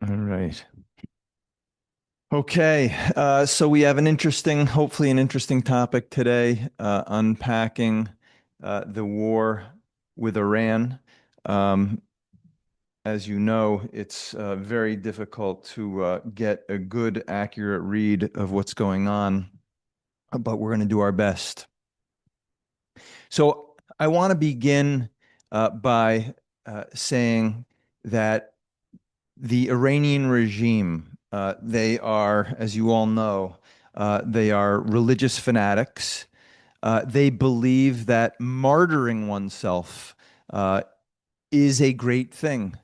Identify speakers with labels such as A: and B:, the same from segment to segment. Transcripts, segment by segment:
A: All right. Okay. So we have hopefully an interesting topic today, unpacking the war with Iran. Um, as you know, it's very difficult to get a good, accurate read of what's going on, but we're going to do our best. So I want to begin by saying that the Iranian regime, they are, as you all know, they are religious fanatics. They believe that martyring oneself uh, is a great thing.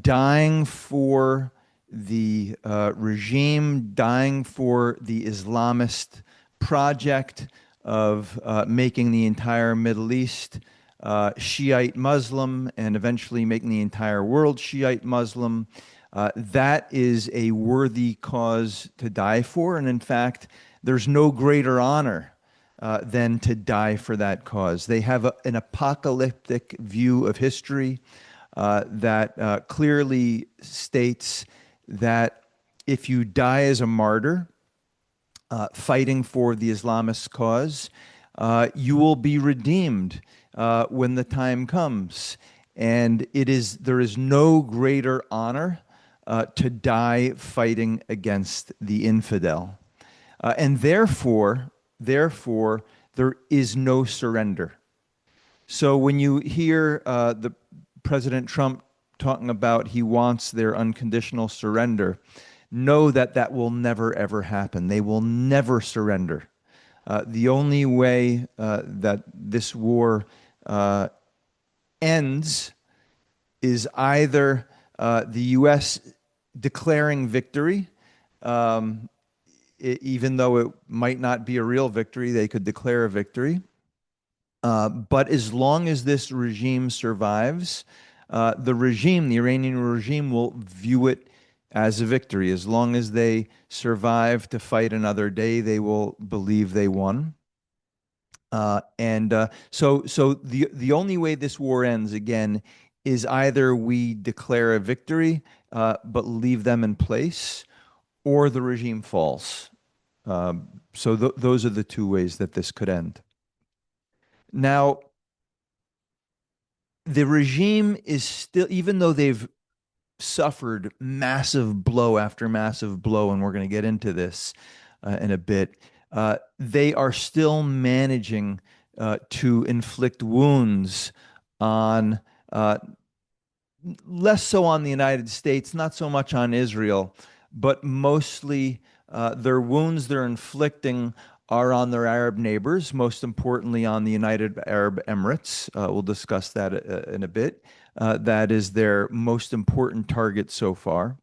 A: Dying for the regime, dying for the Islamist project of making the entire Middle East Shiite Muslim and eventually making the entire world Shiite Muslim. That is a worthy cause to die for. And in fact, there's no greater honor than to die for that cause. They have an apocalyptic view of history that clearly states that if you die as a martyr, fighting for the Islamist cause, you will be redeemed when the time comes. And there is no greater honor to die fighting against the infidel. And therefore, there is no surrender. So when you hear the President Trump talking about he wants their unconditional surrender, know that that will never ever happen. They will never surrender. The only way that this war uh, ends is either the U.S. declaring victory, um, even though it might not be a real victory, they could declare a victory. But as long as this regime survives, the Iranian regime, will view it as a victory. As long as they survive to fight another day, they will believe they won. So the only way this war ends again is either we declare a victory, but leave them in place, or the regime falls. So those are the two ways that this could end. Now, the regime is still, even though they've suffered massive blow after massive blow, and we're going to get into this in a bit, they are still managing to inflict wounds on, uh, less so on the United States, not so much on Israel, but mostly their wounds they're inflicting are on their Arab neighbors, most importantly on the United Arab Emirates. We'll discuss that in a bit. That is their most important target so far.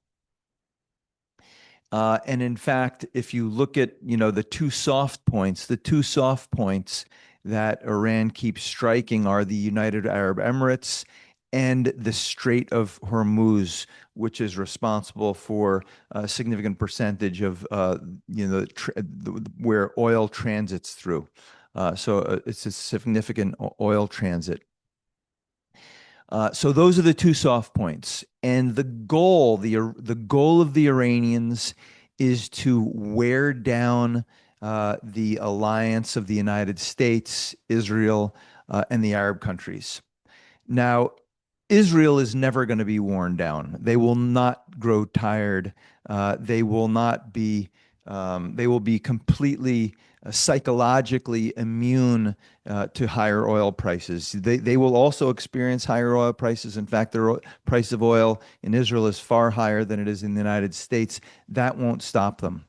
A: And in fact, if you look at, the two soft points that Iran keeps striking are the United Arab Emirates and the Strait of Hormuz, which is responsible for a significant percentage of, where oil transits through. So it's a significant oil transit. So those are the two soft points, and the goal of the Iranians is to wear down the alliance of the United States, Israel, and the Arab countries. Now, Israel is never going to be worn down. They will not grow tired. They will not be. They will be completely psychologically immune to higher oil prices. They will also experience higher oil prices. In fact, the price of oil in Israel is far higher than it is in the United States. That won't stop them.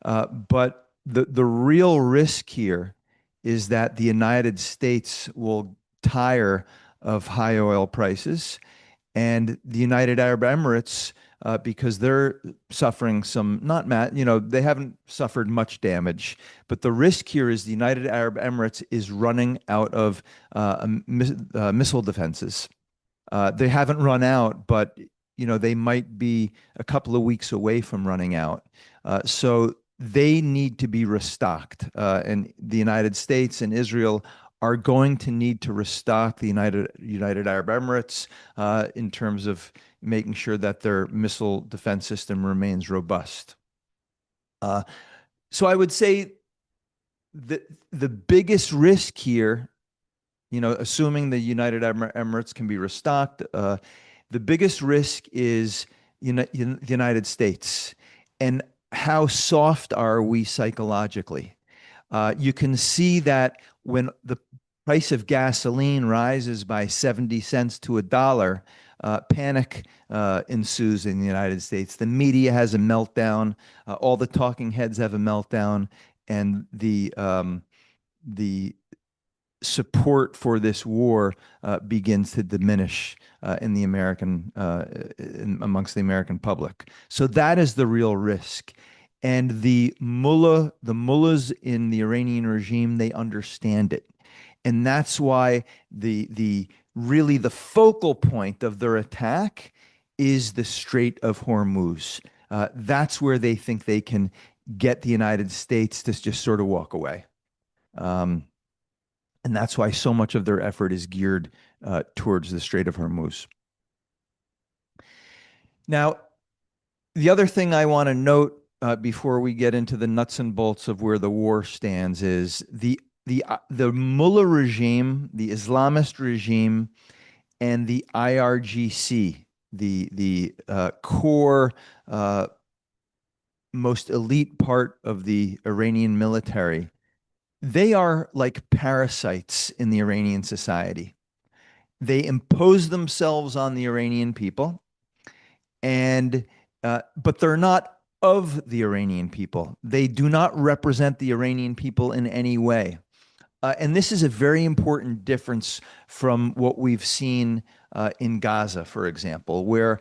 A: But the real risk here is that the United States will tire of high oil prices, and the United Arab Emirates, because they're suffering some, not they haven't suffered much damage, but the risk here is the United Arab Emirates is running out of missile defenses. They haven't run out, but they might be a couple of weeks away from running out. So they need to be restocked, and the United States and Israel are going to need to restock the United Arab Emirates in terms of making sure that their missile defense system remains robust. Uh, so I would say the biggest risk here, assuming the United Emirates can be restocked, the biggest risk is the United States. And how soft are we psychologically? You can see that when the price of gasoline rises by 70 cents to a dollar, panic ensues in the United States. The media has a meltdown. All the talking heads have a meltdown, and the support for this war begins to diminish in the amongst the American public. So that is the real risk. And the mullahs in the Iranian regime, they understand it. And that's why really the focal point of their attack is the Strait of Hormuz. That's where they think they can get the United States to just sort of walk away. And that's why so much of their effort is geared towards the Strait of Hormuz. Now, the other thing I want to note before we get into the nuts and bolts of where the war stands is the mullah regime, the Islamist regime, and the IRGC, the core, most elite part of the Iranian military. They are like parasites in the Iranian society. They impose themselves on the Iranian people, and but they're not of the Iranian people. They do not represent the Iranian people in any way. And this is a very important difference from what we've seen in Gaza, for example, where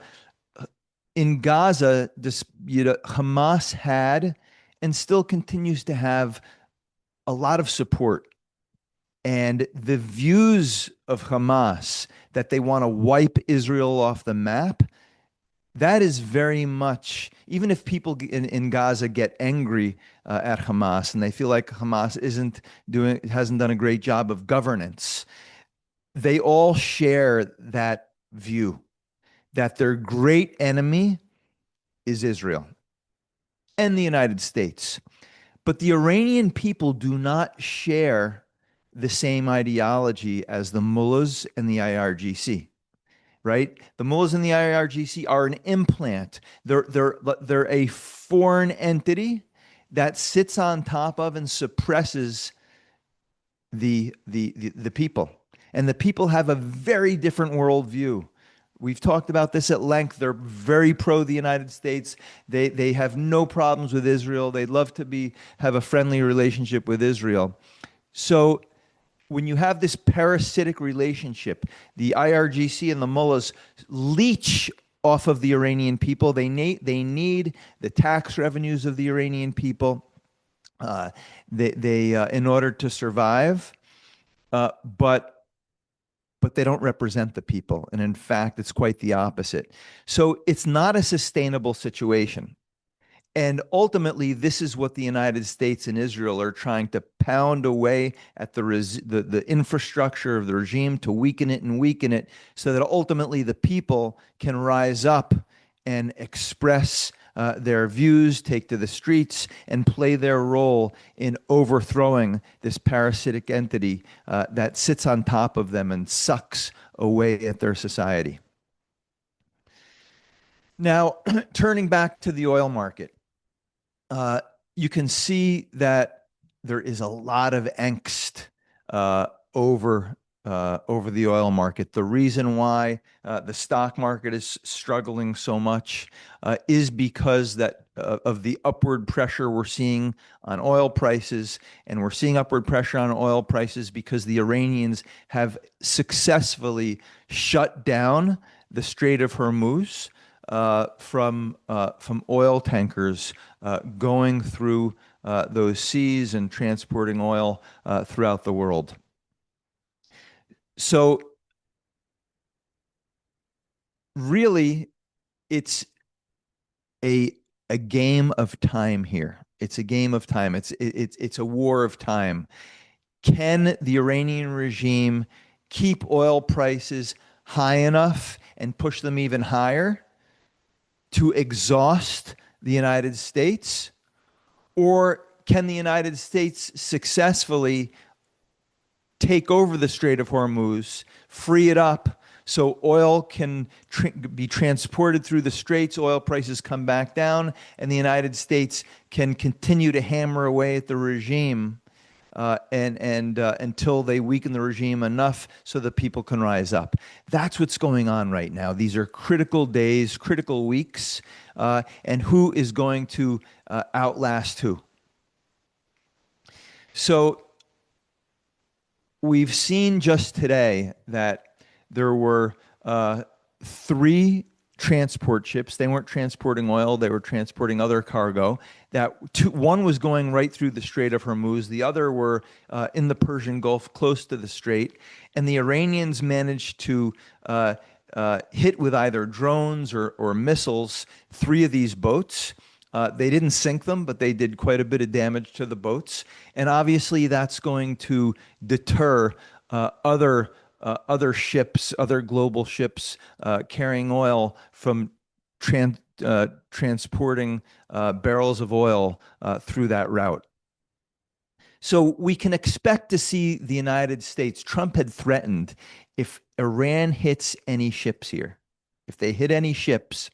A: in Gaza, Hamas had and still continues to have a lot of support. And the views of Hamas that they want to wipe Israel off the map, that is very much, even if people in Gaza get angry at Hamas and they feel like Hamas hasn't done a great job of governance, they all share that view that their great enemy is Israel and the United States. But the Iranian people do not share the same ideology as the mullahs and the IRGC, right? The mullahs and the IRGC are an implant. They're a foreign entity that sits on top of and suppresses the people. And the people have a very different worldview. We've talked about this at length. They're very pro the United States. They have no problems with Israel. They'd love to have a friendly relationship with Israel. So when you have this parasitic relationship, the IRGC and the mullahs leech off of the Iranian people. They need the tax revenues of the Iranian people in order to survive, but they don't represent the people. And in fact, it's quite the opposite. So it's not a sustainable situation. And ultimately, this is what the United States and Israel are trying to pound away at the infrastructure of the regime, to weaken it so that ultimately the people can rise up and express their views, take to the streets, and play their role in overthrowing this parasitic entity that sits on top of them and sucks away at their society. Now, turning back to the oil market, you can see that there is a lot of angst over the oil market. The reason why the stock market is struggling so much is because of the upward pressure we're seeing on oil prices, and we're seeing upward pressure on oil prices because the Iranians have successfully shut down the Strait of Hormuz from oil tankers going through those seas and transporting oil throughout the world. So really, it's a game of time here. It's a game of time. It's a war of time. Can the Iranian regime keep oil prices high enough and push them even higher to exhaust the United States? Or can the United States successfully take over the Strait of Hormuz, free it up so oil can be transported through the straits, oil prices come back down, and the United States can continue to hammer away at the regime until they weaken the regime enough so that people can rise up. That's what's going on right now. These are critical days, critical weeks, and who is going to outlast who? So we've seen just today that there were three transport ships. They weren't transporting oil, they were transporting other cargo. One was going right through the Strait of Hormuz, the other were in the Persian Gulf, close to the strait. And the Iranians managed to hit with either drones or missiles three of these boats. They didn't sink them, but they did quite a bit of damage to the boats. And obviously, that's going to deter other ships, other global ships carrying oil from transporting barrels of oil through that route. So we can expect to see the United States. Trump had threatened if Iran hits any ships here, if they hit any ships,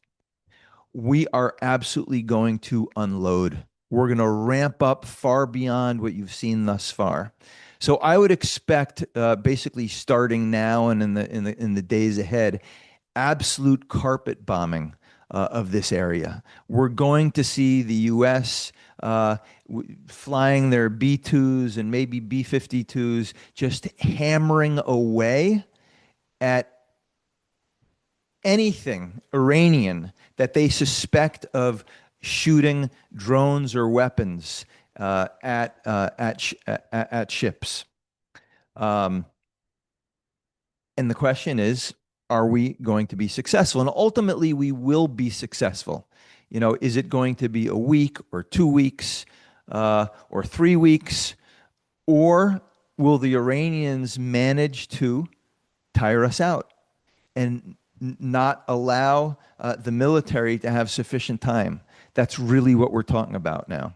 A: we are absolutely going to unload. We're going to ramp up far beyond what you've seen thus far. So I would expect, basically starting now and in the days ahead, absolute carpet bombing of this area. We're going to see the U.S. Flying their B-2s and maybe B-52s, just hammering away at anything Iranian that they suspect of shooting drones or weapons at ships. And the question is, are we going to be successful? And ultimately, we will be successful. You know, is it going to be a week or 2 weeks or 3 weeks? Or will the Iranians manage to tire us out and not allow the military to have sufficient time? That's really what we're talking about now.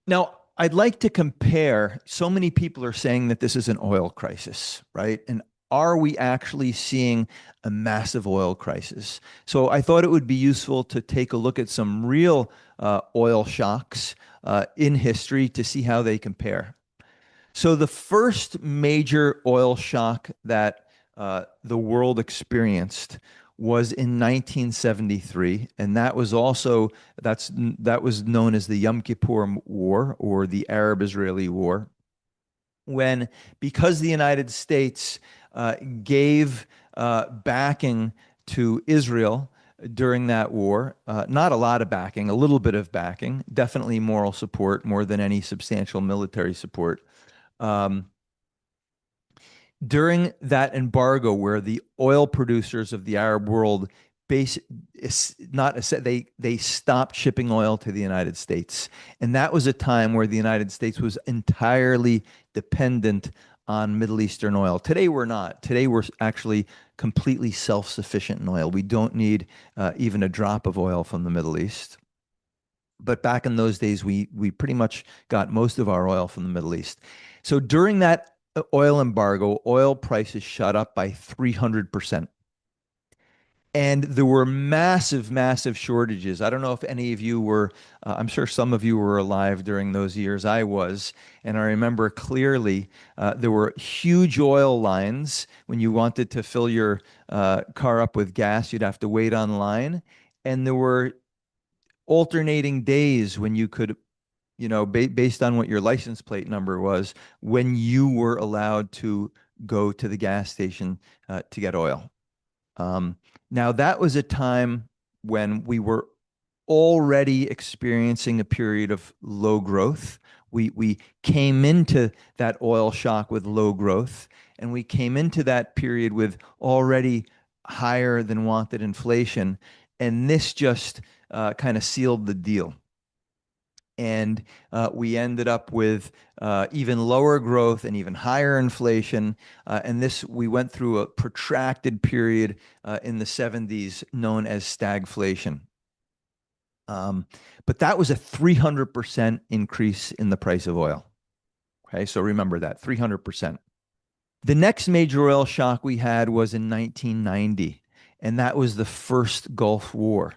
A: Now, I'd like to compare. So many people are saying that this is an oil crisis, right? And are we actually seeing a massive oil crisis? So I thought it would be useful to take a look at some real oil shocks in history to see how they compare. So the first major oil shock that the world experienced was in 1973, and that was known as the Yom Kippur War, or the Arab-Israeli War, when, because the United States gave backing to Israel during that war, not a lot of backing, a little bit of backing, definitely moral support more than any substantial military support. During that embargo, where the oil producers of the Arab world they stopped shipping oil to the United States, and that was a time where the United States was entirely dependent on Middle Eastern oil. Today we're not. Today we're actually completely self-sufficient in oil. We don't need even a drop of oil from the Middle East. But back in those days, we pretty much got most of our oil from the Middle East. So during that oil embargo, oil prices shot up by 300%. And there were massive, massive shortages. I don't know if any of you were, I'm sure some of you were alive during those years. I was. And I remember clearly there were huge oil lines. When you wanted to fill your car up with gas, you'd have to wait online. And there were alternating days when you could, you know, based on what your license plate number was, when you were allowed to go to the gas station to get oil. Now, that was a time when we were already experiencing a period of low growth. We came into that oil shock with low growth, and we came into that period with already higher than wanted inflation. And this just kind of sealed the deal. And we ended up with even lower growth and even higher inflation. And this, we went through a protracted period in the 70s known as stagflation. But that was a 300% increase in the price of oil. Okay, so remember that 300%. The next major oil shock we had was in 1990, and that was the first Gulf War,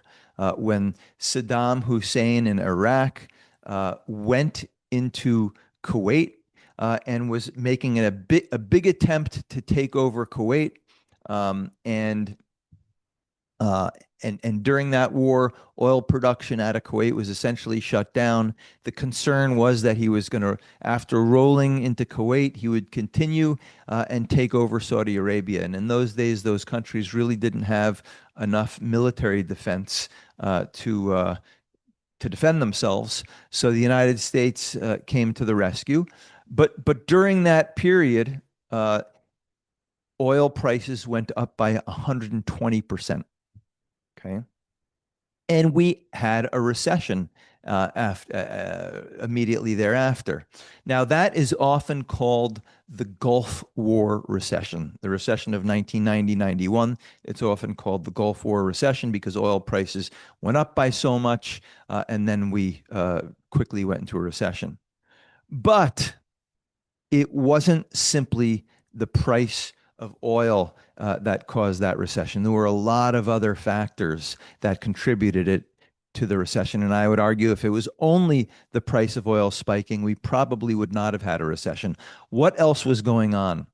A: when Saddam Hussein in Iraq went into Kuwait and was making a big attempt to take over Kuwait. Um, and uh, and during that war, oil production out of Kuwait was essentially shut down. The concern was that he was going to, after rolling into Kuwait, he would continue and take over Saudi Arabia. And in those days, those countries really didn't have enough military defense to defend themselves. So the United States came to the rescue. But during that period, oil prices went up by 120%. Okay. And we had a recession immediately thereafter. Now, that is often called the Gulf War recession, the recession of 1990-91. It's often called the Gulf War recession because oil prices went up by so much, and then we quickly went into a recession. But it wasn't simply the price of oil that caused that recession. There were a lot of other factors that contributed it to the recession. And I would argue if it was only the price of oil spiking, we probably would not have had a recession. What else was going on?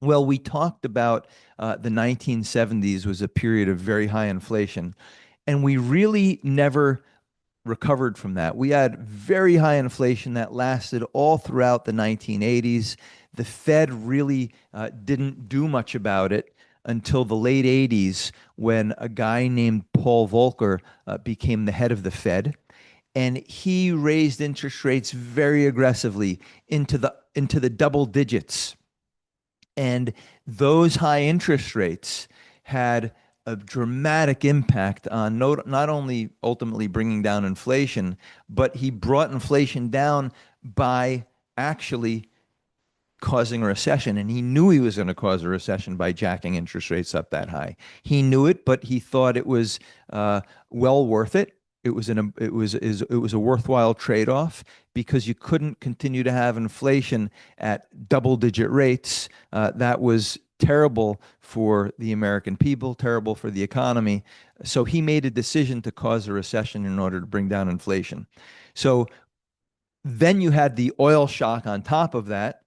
A: Well, we talked about the 1970s was a period of very high inflation, and we really never recovered from that. We had very high inflation that lasted all throughout the 1980s. The Fed really didn't do much about it until the late 80s when a guy named Paul Volcker became the head of the Fed. And he raised interest rates very aggressively into the double digits. And those high interest rates had a dramatic impact on not only ultimately bringing down inflation, but he brought inflation down by actually causing a recession. And he knew he was going to cause a recession by jacking interest rates up that high. He knew it, but he thought it was well worth it. It was a worthwhile trade-off because you couldn't continue to have inflation at double-digit rates. That was terrible for the American people, terrible for the economy. So he made a decision to cause a recession in order to bring down inflation. So then you had the oil shock on top of that.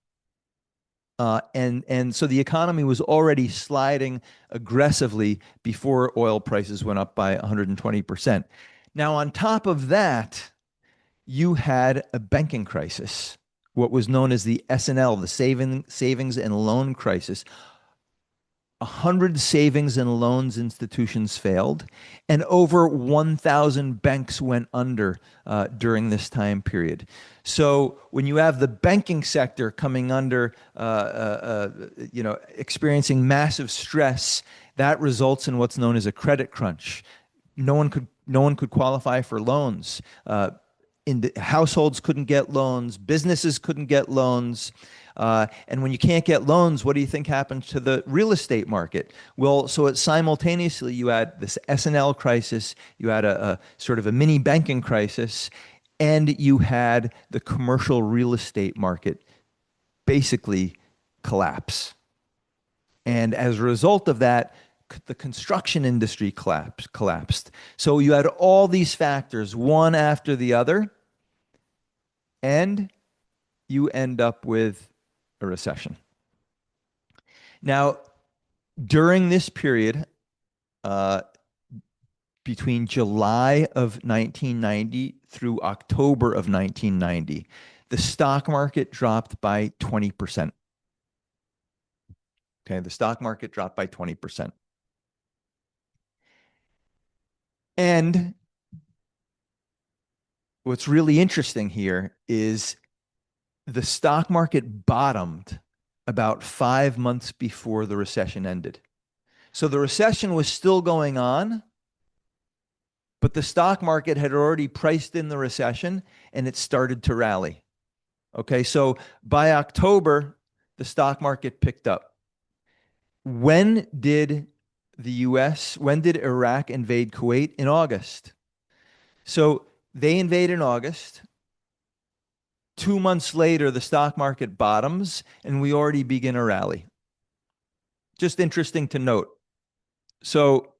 A: And so the economy was already sliding aggressively before oil prices went up by 120%. Now, on top of that, you had a banking crisis, what was known as the S&L, the Savings and Loan Crisis. 100 savings and loans institutions failed, and over 1,000 banks went under during this time period. So when you have the banking sector coming under, experiencing massive stress, that results in what's known as a credit crunch. No one could qualify for loans. Households couldn't get loans. Businesses couldn't get loans. And when you can't get loans, what do you think happens to the real estate market? Well, so simultaneously, you had this S&L crisis, you had a sort of a mini banking crisis, and you had the commercial real estate market basically collapse. And as a result of that, the construction industry collapsed. So you had all these factors, one after the other, and you end up with a recession. Now, during this period, between July of 1990 through October of 1990, the stock market dropped by 20%. Okay, the stock market dropped by 20%. And what's really interesting here is the stock market bottomed about 5 months before the recession ended. So the recession was still going on, but the stock market had already priced in the recession and it started to rally. Okay, so by October, the stock market picked up. When did when did Iraq invade Kuwait? In August. So they invade in August. 2 months later, the stock market bottoms and we already begin a rally. Just interesting to note. So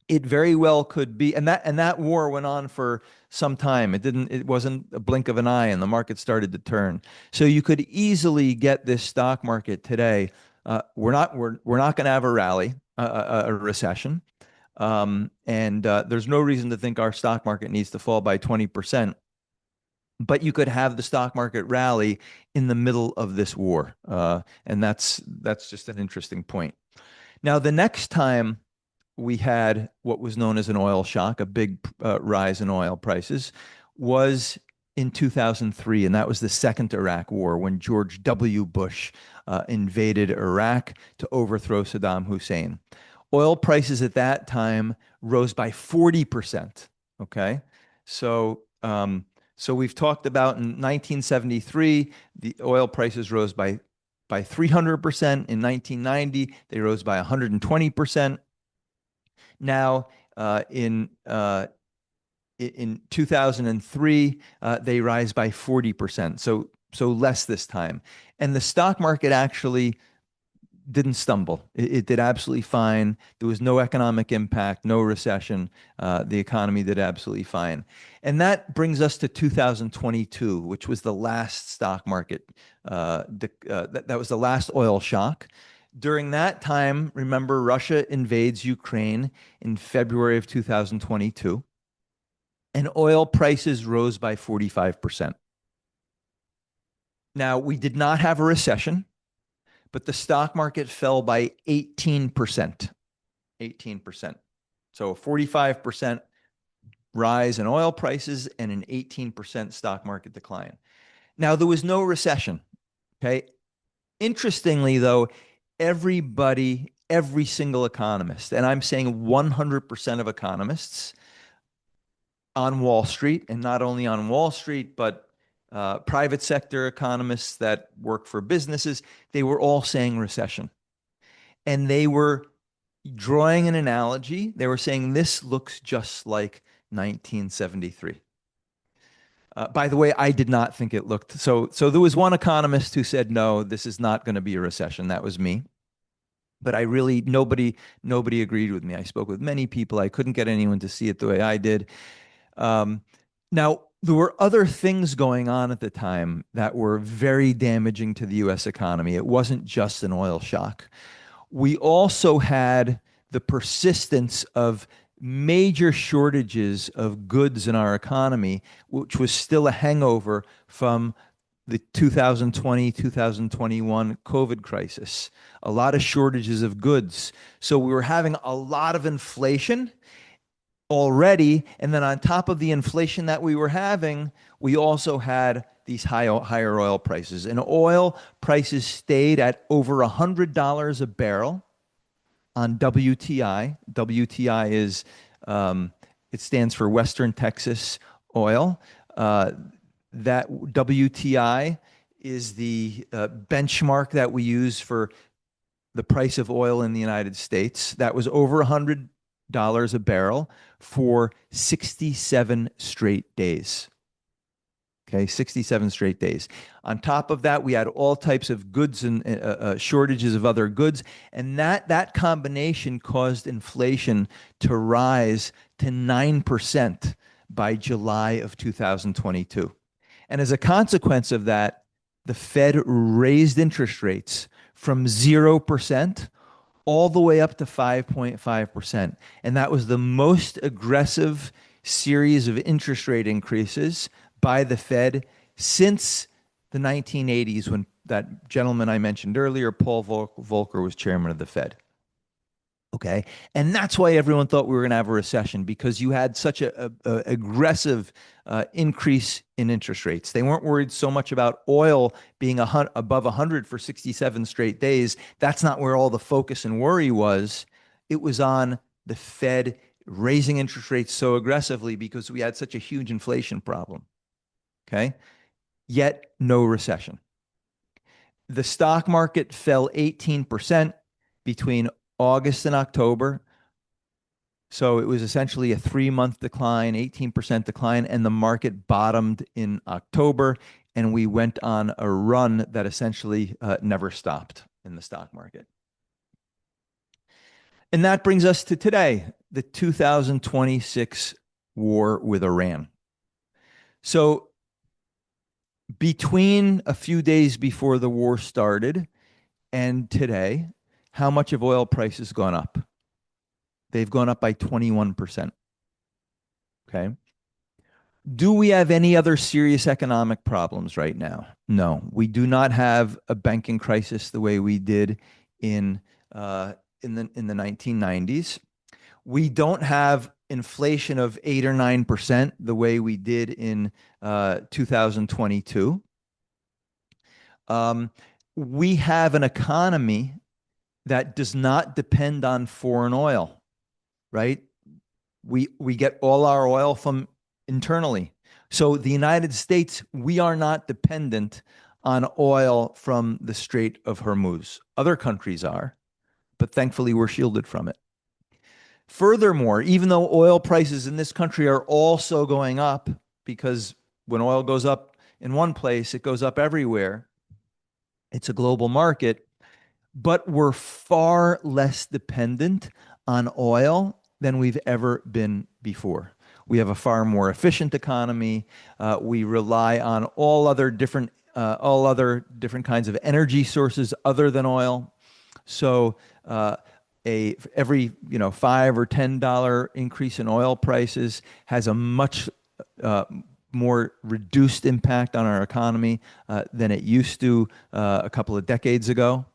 A: it very well could be, and that war went on for some time. It wasn't a blink of an eye, and the market started to turn. So you could easily get this stock market today. We're not going to have a rally, a recession, and there's no reason to think our stock market needs to fall by 20%. But you could have the stock market rally in the middle of this war, and that's just an interesting point. Now, the next time we had what was known as an oil shock, a big rise in oil prices, was in 2003, and that was the second Iraq War when George W. Bush invaded Iraq to overthrow Saddam Hussein. Oil prices at that time rose by 40%. Okay, so so we've talked about in 1973, the oil prices rose by 300%. In 1990, they rose by 120%. Now, in 2003, they rise by 40%. So less this time, and the stock market actually didn't stumble. It did absolutely fine. There was no economic impact, no recession. The economy did absolutely fine. And that brings us to 2022, which was the last stock market. That was the last oil shock. During that time, remember, Russia invades Ukraine in February of 2022, and oil prices rose by 45%. Now, we did not have a recession, but the stock market fell by 18%. 18%. So a 45% rise in oil prices and an 18% stock market decline. Now, there was no recession. Okay. Interestingly, though, every single economist, and I'm saying 100% of economists on Wall Street, and not only on Wall Street, but private sector economists that work for businesses, they were all saying recession. And they were drawing an analogy. They were saying this looks just like 1973. By the way, I did not think it looked so. So there was one economist who said, no, this is not going to be a recession. That was me. But I really, nobody agreed with me. I spoke with many people. I couldn't get anyone to see it the way I did. Now, there were other things going on at the time that were very damaging to the US economy. It wasn't just an oil shock. We also had the persistence of major shortages of goods in our economy, which was still a hangover from the 2020, 2021 COVID crisis. A lot of shortages of goods. So we were having a lot of inflation already, and then on top of the inflation that we were having, we also had these higher oil prices. And oil prices stayed at over $100 a barrel on WTI. WTI is, it stands for Western Texas Oil. That WTI is the benchmark that we use for the price of oil in the United States. That was over $100 a barrel for 67 straight days. Okay, 67 straight days. On top of that, we had all types of goods and shortages of other goods, and that combination caused inflation to rise to 9% by July of 2022. And as a consequence of that, the Fed raised interest rates from 0% all the way up to 5.5%. And that was the most aggressive series of interest rate increases by the Fed since the 1980s, when that gentleman I mentioned earlier, Paul Volcker, was chairman of the Fed. Okay. And that's why everyone thought we were going to have a recession, because you had such a aggressive increase in interest rates. They weren't worried so much about oil being above 100 for 67 straight days. That's not where all the focus and worry was. It was on the Fed raising interest rates so aggressively because we had such a huge inflation problem. Okay. Yet no recession. The stock market fell 18% between August and October. So it was essentially a 3-month decline, 18% decline, and the market bottomed in October, and we went on a run that essentially never stopped in the stock market. And that brings us to today, the 2026 war with Iran. So between a few days before the war started and today, how much have oil prices gone up? They've gone up by 21%. Okay. Do we have any other serious economic problems right now? No, we do not have a banking crisis the way we did in the 1990s. We don't have inflation of 8 or 9% the way we did in 2022. We have an economy that does not depend on foreign oil, right? We get all our oil from internally. So the United States, we are not dependent on oil from the Strait of Hormuz. Other countries are, but thankfully we're shielded from it. Furthermore, even though oil prices in this country are also going up, because when oil goes up in one place, it goes up everywhere. It's a global market, but we're far less dependent on oil than we've ever been before. We have a far more efficient economy. We rely on all other different kinds of energy sources other than oil. So every $5 or $10 increase in oil prices has a much more reduced impact on our economy than it used to a couple of decades ago.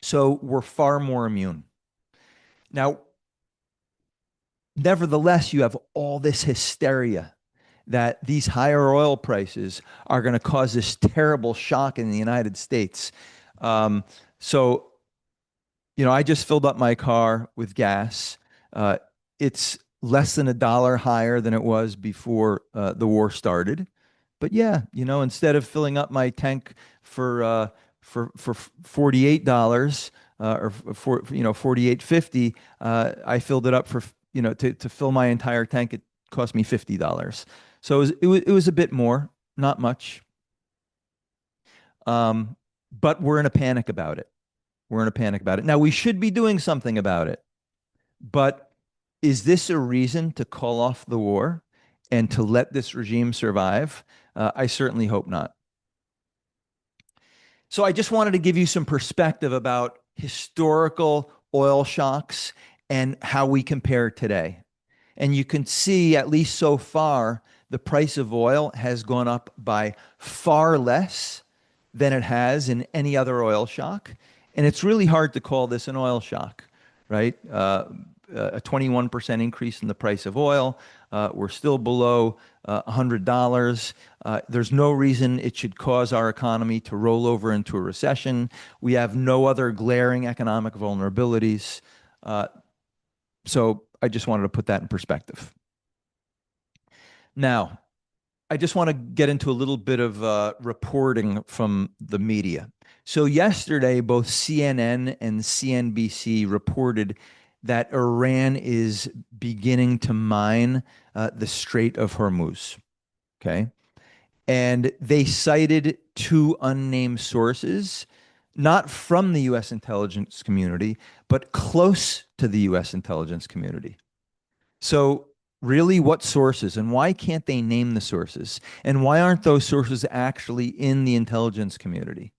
A: So we're far more immune. Now, nevertheless, you have all this hysteria that these higher oil prices are going to cause this terrible shock in the United States. So, I just filled up my car with gas. It's less than $1 higher than it was before the war started. But yeah, instead of filling up my tank for $48 or for $48.50, I filled it up for to fill my entire tank. It cost me $50. So it was a bit more, not much. But we're in a panic about it. We're in a panic about it. Now, we should be doing something about it. But is this a reason to call off the war and to let this regime survive? I certainly hope not. So I just wanted to give you some perspective about historical oil shocks and how we compare today. And you can see, at least so far, the price of oil has gone up by far less than it has in any other oil shock. And it's really hard to call this an oil shock, right? A 21% increase in the price of oil. We're still below $100. There's no reason it should cause our economy to roll over into a recession. We have no other glaring economic vulnerabilities. So I just wanted to put that in perspective. Now, I just want to get into a little bit of reporting from the media. So yesterday, both CNN and CNBC reported that Iran is beginning to mine the Strait of Hormuz. Okay. And they cited 2 unnamed sources, not from the U.S. intelligence community, but close to the U.S. intelligence community. So really, what sources, and why can't they name the sources? And why aren't those sources actually in the intelligence community?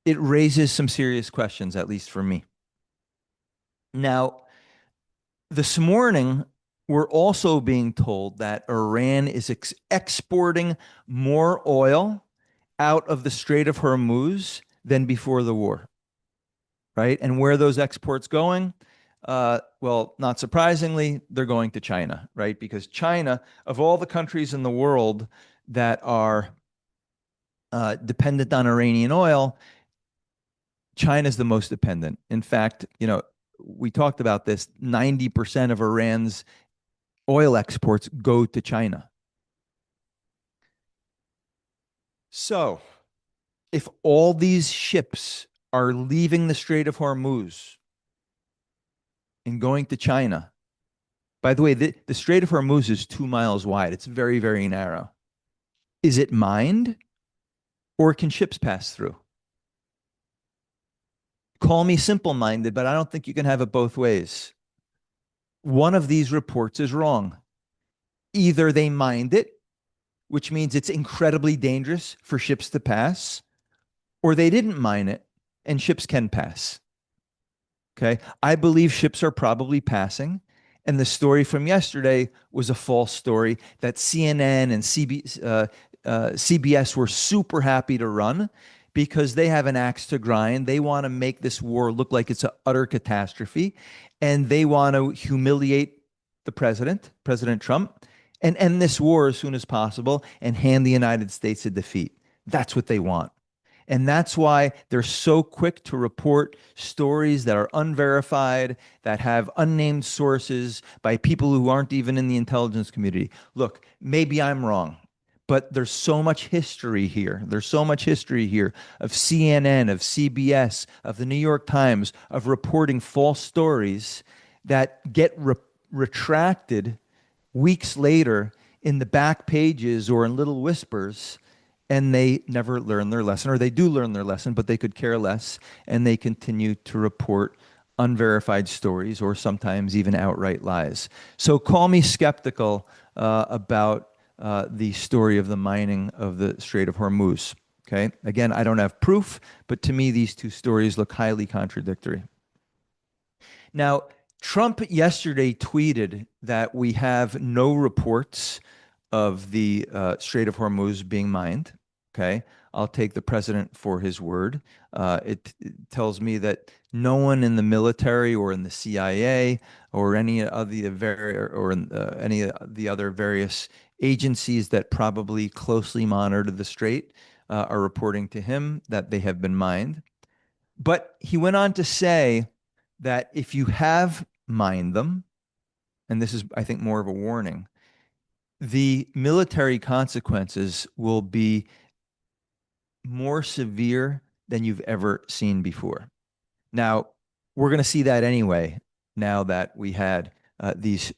A: It raises some serious questions, at least for me. Now, this morning, we're also being told that Iran is exporting more oil out of the Strait of Hormuz than before the war, right? And where are those exports going? Well, not surprisingly, they're going to China, right? Because China, of all the countries in the world that are dependent on Iranian oil, China's the most dependent. In fact, we talked about this, 90% of Iran's oil exports go to China. So if all these ships are leaving the Strait of Hormuz and going to China, by the way, the Strait of Hormuz is 2 miles wide. It's very, very narrow. Is it mined or can ships pass through? Call me simple minded, but I don't think you can have it both ways. One of these reports is wrong. Either they mined it, which means it's incredibly dangerous for ships to pass, or they didn't mine it and ships can pass. Okay. I believe ships are probably passing. And the story from yesterday was a false story that CNN and CBS were super happy to run because they have an axe to grind. They want to make this war look like it's an utter catastrophe. And they want to humiliate the president, President Trump, and end this war as soon as possible and hand the United States a defeat. That's what they want. And that's why they're so quick to report stories that are unverified, that have unnamed sources by people who aren't even in the intelligence community. Look, maybe I'm wrong, but there's so much history here. There's so much history here of CNN, of CBS, of the New York Times, of reporting false stories that get retracted weeks later in the back pages or in little whispers, and they never learn their lesson, or they do learn their lesson, but they could care less, and they continue to report unverified stories or sometimes even outright lies. So call me skeptical about the story of the mining of the Strait of Hormuz. Okay. Again, I don't have proof, but to me, these two stories look highly contradictory. Now, Trump yesterday tweeted that we have no reports of the Strait of Hormuz being mined. Okay. I'll take the president for his word. It tells me that no one in the military or in the CIA or any of the any of the other various agencies that probably closely monitor the strait are reporting to him that they have been mined. But he went on to say that if you have mined them, and this is, I think, more of a warning, the military consequences will be more severe than you've ever seen before. Now, we're going to see that anyway, now that we had these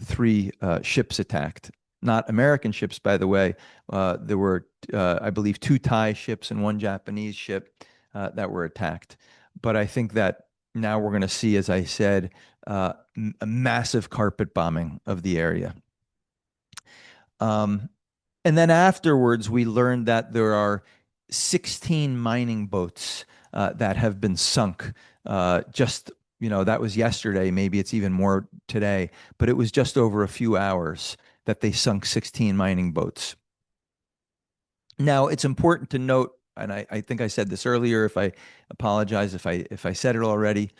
A: three ships attacked. Not American ships, by the way. There were, I believe, two Thai ships and one Japanese ship that were attacked. But I think that now we're going to see, as I said, a massive carpet bombing of the area. And then afterwards, we learned that there are 16 mining boats that have been sunk. Just, that was yesterday. Maybe it's even more today, but it was just over a few hours that they sunk 16 mining boats. Now, it's important to note, and I think I said this earlier. If I apologize if I said it already.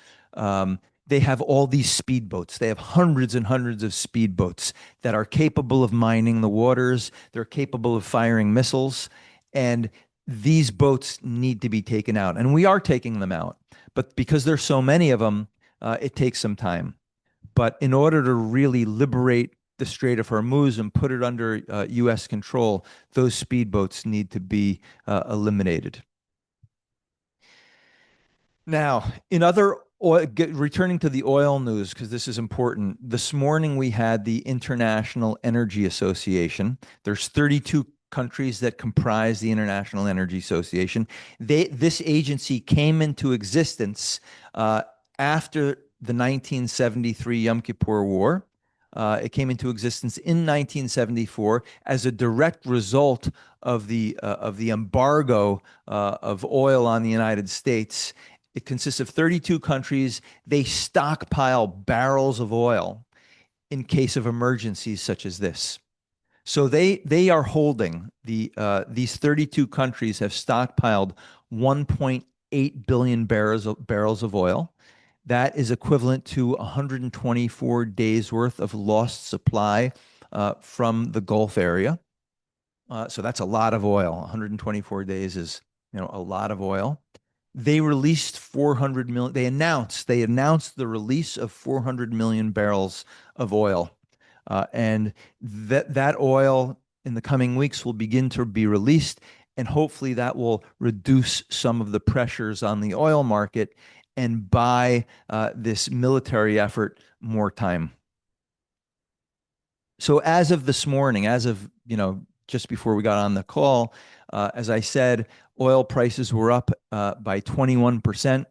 A: They have all these speedboats. They have hundreds and hundreds of speedboats that are capable of mining the waters. They're capable of firing missiles. And these boats need to be taken out. And we are taking them out. But because there's so many of them, it takes some time. But in order to really liberate the Strait of Hormuz and put it under U.S. control, those speedboats need to be eliminated. Now, returning to the oil news, because this is important. This morning we had the International Energy Association. There's 32 countries that comprise the International Energy Association. This agency came into existence after the 1973 Yom Kippur War. It came into existence in 1974 as a direct result of the embargo of oil on the United States. It consists of 32 countries. They stockpile barrels of oil in case of emergencies such as this. So they are holding these 32 countries have stockpiled 1.8 billion barrels of oil. That is equivalent to 124 days worth of lost supply from the Gulf area. So that's a lot of oil. 124 days is a lot of oil. They released 400 million. They announced the release of 400 million barrels of oil, and that oil in the coming weeks will begin to be released, and hopefully that will reduce some of the pressures on the oil market and buy this military effort more time. So as of this morning, as of, just before we got on the call, as I said, oil prices were up by 21%.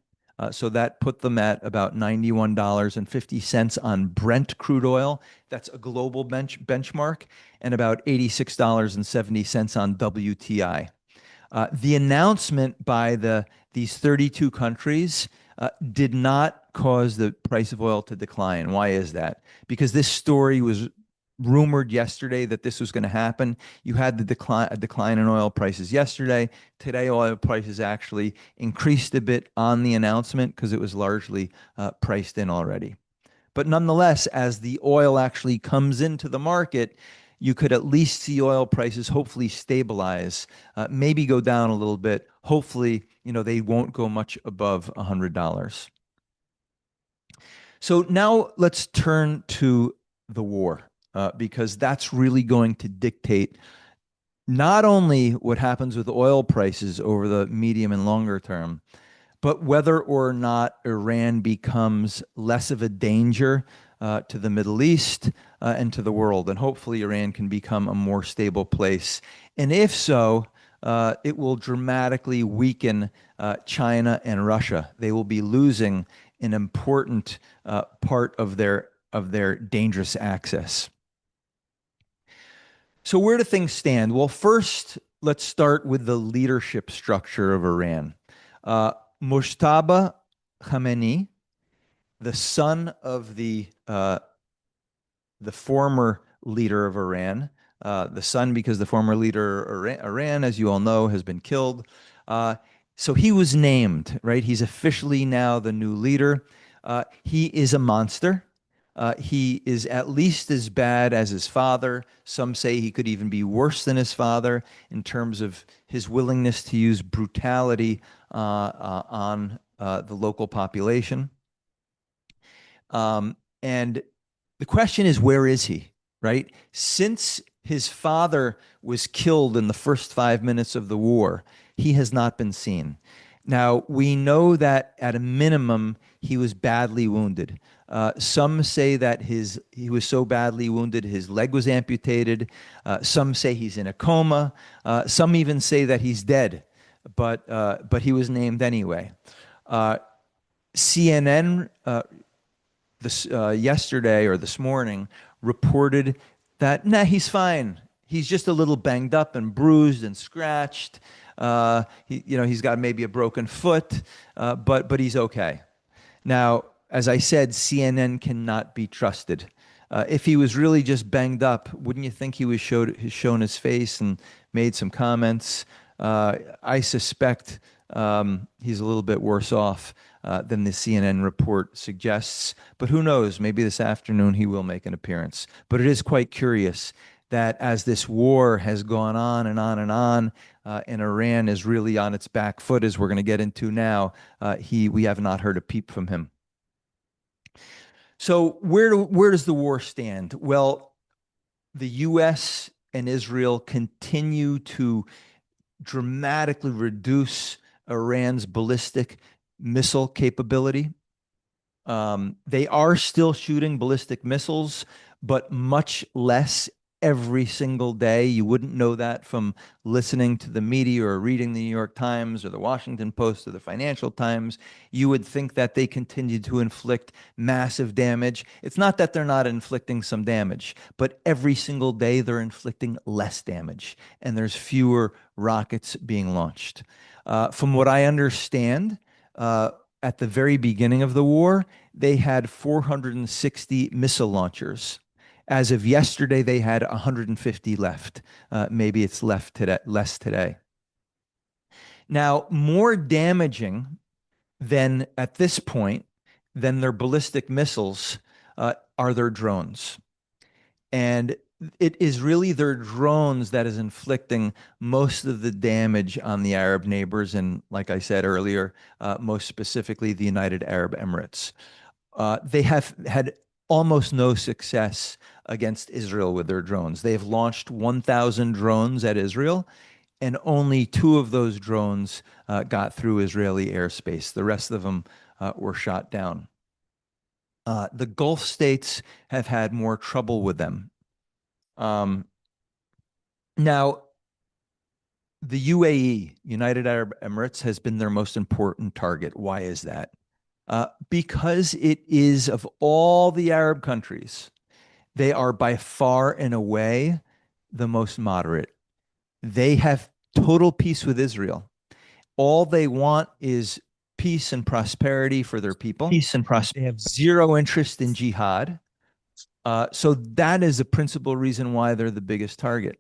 A: So that put them at about $91.50 on Brent crude oil. That's a global benchmark, and about $86.70 on WTI. The announcement by these 32 countries did not cause the price of oil to decline. Why is that? Because this story was rumored yesterday that this was going to happen. You had a decline in oil prices yesterday. Today, oil prices actually increased a bit on the announcement because it was largely priced in already. But nonetheless, as the oil actually comes into the market, you could at least see oil prices hopefully stabilize, maybe go down a little bit. Hopefully, they won't go much above $100. So now let's turn to the war, because that's really going to dictate not only what happens with oil prices over the medium and longer term, but whether or not Iran becomes less of a danger to the Middle East and to the world. And hopefully, Iran can become a more stable place. And if so, it will dramatically weaken China and Russia. They will be losing an important part of their dangerous access. So, where do things stand? Well, first, let's start with the leadership structure of Iran. Mujtaba Khamenei, the son of the former leader of Iran, the son because the former leader of Iran, as you all know, has been killed. So he was named, right? He's officially now the new leader. He is a monster. He is at least as bad as his father. Some say he could even be worse than his father in terms of his willingness to use brutality on the local population. And the question is, where is he, right? Since his father was killed in the first 5 minutes of the war, he has not been seen. Now, we know that at a minimum, he was badly wounded. Some say that he was so badly wounded, his leg was amputated. Some say he's in a coma. Some even say that he's dead, but he was named anyway. CNN yesterday or this morning reported that he's fine. He's just a little banged up and bruised and scratched. He's got maybe a broken foot, but he's okay. Now, as I said, CNN cannot be trusted. If he was really just banged up, wouldn't you think he was shown his face and made some comments? I suspect he's a little bit worse off than the CNN report suggests. But who knows? Maybe this afternoon he will make an appearance. But it is quite curious that as this war has gone on and on and on, and Iran is really on its back foot, as we're going to get into now, we have not heard a peep from him. So where does the war stand? Well, the U.S. and Israel continue to dramatically reduce Iran's ballistic missile capability. They are still shooting ballistic missiles, but much less every single day. You wouldn't know that from listening to the media or reading the New York Times or the Washington Post or the Financial Times. You would think that they continue to inflict massive damage. It's not that they're not inflicting some damage, but every single day they're inflicting less damage, and there's fewer rockets being launched. From what I understand, at the very beginning of the war, they had 460 missile launchers. As of yesterday, they had 150 left. Maybe it's less today. Now, more damaging than at this point than their ballistic missiles are their drones. And it is really their drones that is inflicting most of the damage on the Arab neighbors, and like I said earlier, most specifically the United Arab Emirates. They have had almost no success against Israel with their drones. They have launched 1,000 drones at Israel, and only two of those drones got through Israeli airspace. The rest of them were shot down. The Gulf states have had more trouble with them. Um, Now, the UAE, United Arab Emirates, has been their most important target. Why is that? Because it is, of all the Arab countries, they are by far and away the most moderate. They have total peace with Israel. All they want is peace and prosperity for their people.
B: Peace and prosperity.
A: They have zero interest in jihad. So that is the principal reason why they're the biggest target.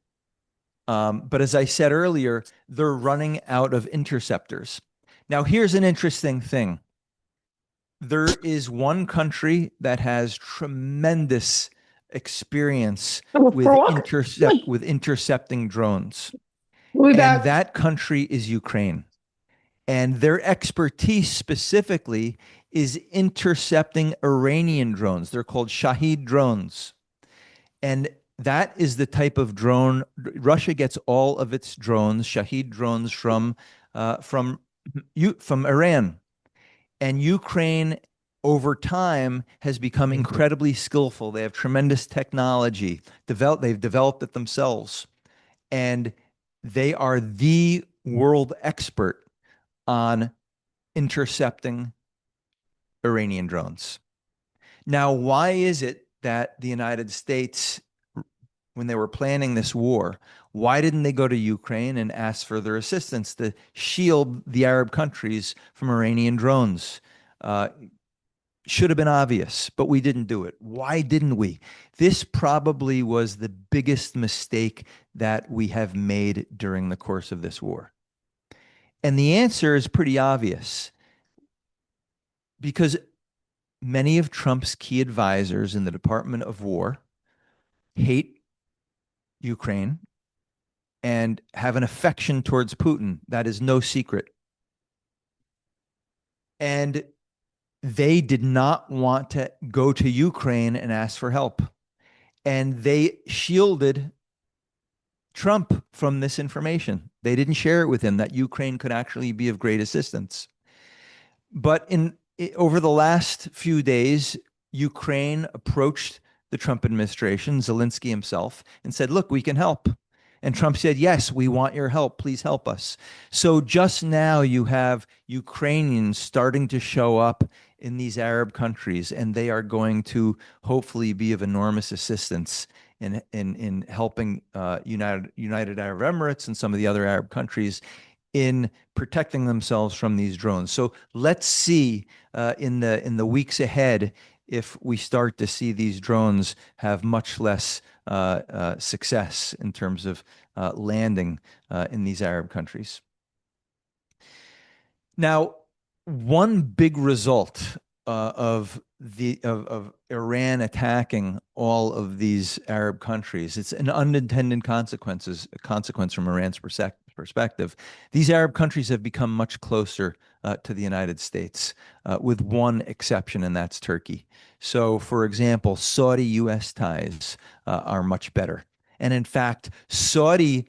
A: But as I said earlier, they're running out of interceptors. Now, here's an interesting thing. There is one country that has tremendous experience
C: For
A: with
C: what?
A: intercepting drones,
C: We'll be
A: and
C: back.
A: that country is Ukraine. And their expertise specifically is intercepting Iranian drones. They're called Shahid drones. And that is the type of drone Russia gets all of its drones, Shahid drones from Iran. And Ukraine over time has become incredibly skillful. They have tremendous technology. They've developed it themselves. And they are the world expert on intercepting Iranian drones. Now, why is it that the United States, when they were planning this war, why didn't they go to Ukraine and ask for their assistance to shield the Arab countries from Iranian drones? Uh, should have been obvious, but we didn't do it. Why didn't we? This probably was the biggest mistake that we have made during the course of this war. And the answer is pretty obvious because many of Trump's key advisors in the Department of War hate Ukraine and have an affection towards Putin. That is no secret. And they did not want to go to Ukraine and ask for help. And they shielded Trump from this information. They didn't share it with him that Ukraine could actually be of great assistance. But over the last few days, Ukraine approached the Trump administration, Zelensky himself, and said, look, we can help. And Trump said, yes, we want your help. Please help us. So just now you have Ukrainians starting to show up in these Arab countries, and they are going to hopefully be of enormous assistance in helping United Arab Emirates and some of the other Arab countries in protecting themselves from these drones. So let's see in the weeks ahead if we start to see these drones have much less success in terms of landing in these Arab countries. Now, one big result of Iran attacking all of these Arab countries, it's an unintended consequence from Iran's perspective. These Arab countries have become much closer to the United States, with one exception, and that's Turkey. So, for example, Saudi-U.S. ties are much better. And in fact, Saudi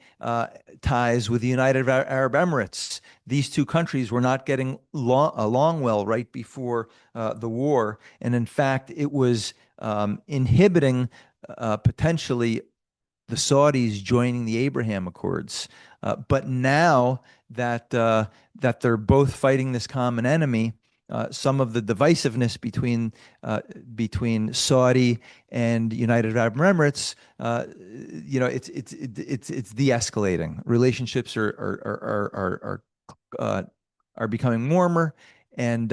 A: ties with the United Arab Emirates, these two countries were not getting along well right before the war. And in fact, it was inhibiting potentially the Saudis joining the Abraham Accords. But now that they're both fighting this common enemy, some of the divisiveness between Saudi and United Arab Emirates, it's de-escalating. Relationships are becoming warmer, and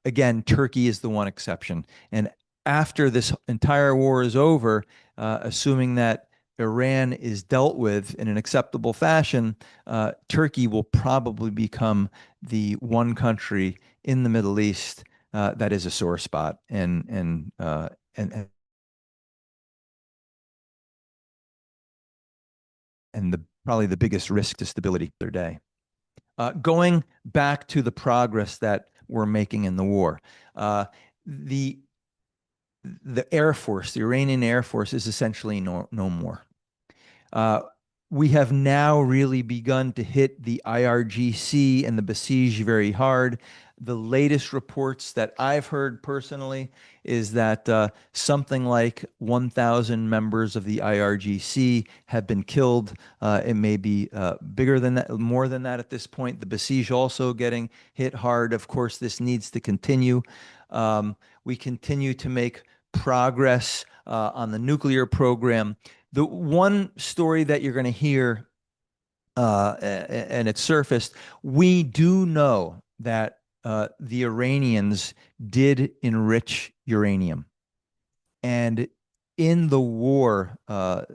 A: again, Turkey is the one exception. And after this entire war is over, assuming that Iran is dealt with in an acceptable fashion, Turkey will probably become the one country in the Middle East that is a sore spot, and and probably the biggest risk to stability their day. Going back to the progress that we're making in the war, the Air Force, the Iranian Air Force, is essentially no more. Uh, we have now really begun to hit the IRGC and the Basij very hard. The latest reports that I've heard personally is that something like 1,000 members of the IRGC have been killed. It may be bigger than that, more than that at this point. The Basij also getting hit hard. Of course, this needs to continue. We continue to make progress on the nuclear program. The one story that you're going to hear, and it's surfaced, we do know that the Iranians did enrich uranium. And in the war, the